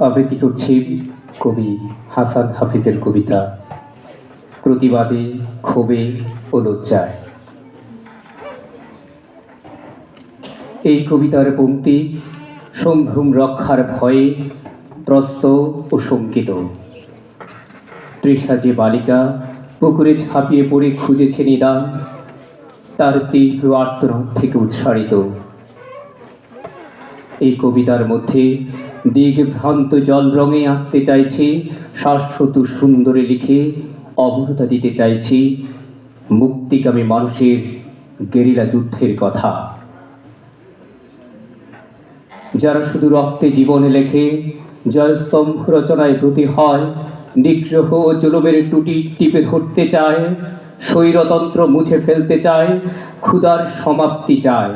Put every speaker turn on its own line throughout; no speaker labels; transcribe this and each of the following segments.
আবৃত্তি করছি কবি হাসান হাফিজের কবিতা প্রতিবাদে, ক্ষোভে ও লজ্জায়। এই কবিতার পংক্তি সম্ভ্রম রক্ষার ভয়ে ত্রস্ত ও শঙ্কিত। তৃষা যে বালিকা পুকুরে ঝাঁপিয়ে পড়ে খুঁজেছে নিদান, তার তীব্র আর্তনাদ থেকে উৎসারিত। এই কবিতার মধ্যে দিগভ্রান্ত জল রঙে আঁকতে চাইছি শাশ্বত সুন্দরে লিখে অমরতা দিতে চাইছি মুক্তিকামী মানুষের গেরিলা যুদ্ধের কথা। যারা শুধু রক্তে জীবনে লেখে, জয়স্তম্ভ রচনায় ব্রতী হয়, নিগ্রহ ও জুলুমের টুটি টিপে ধরতে চায়, স্বৈরতন্ত্র মুছে ফেলতে চায়, ক্ষুধার সমাপ্তি চায়।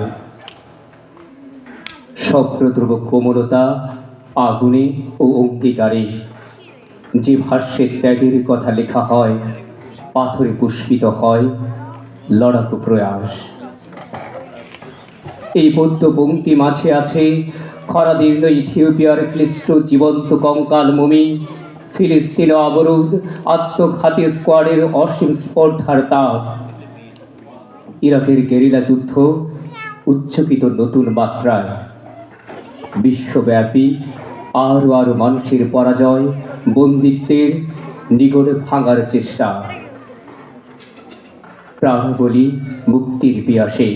স্বপ্নদ্রব কোমলতা আগুনে ও অঙ্গীকারে যে ভাষ্যে ত্যাগের কথা লেখা হয়, পাথরে পুষ্পিত হয় লড়াকু প্রয়াস। এই পদ্য পংক্তি মাঝে আছে খরাদীর্ণ ইথিওপিয়ার ক্লিষ্ট জীবন্ত কঙ্কাল মমি, ফিলিস্তিন অবরোধ, আত্মঘাতী স্কোয়াডের অসীম স্পর্ধার তাপ, ইরাকের গেরিলা যুদ্ধ উচ্চকিত নতুন মাত্রায়, বিশ্বব্যাপী আরও আরও মানুষের পরাজয়, বন্দিত্বের নিগড়ে ভাঙার চেষ্টা। প্রাণবলি মুক্তির পিয়াসে,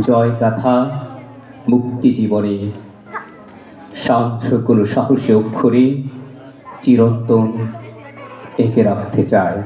জয় গাথা মুক্তি জীবনে, শান্ত কোনো সাহসী অক্ষরে চিরন্তন এঁকে রাখতে চায়।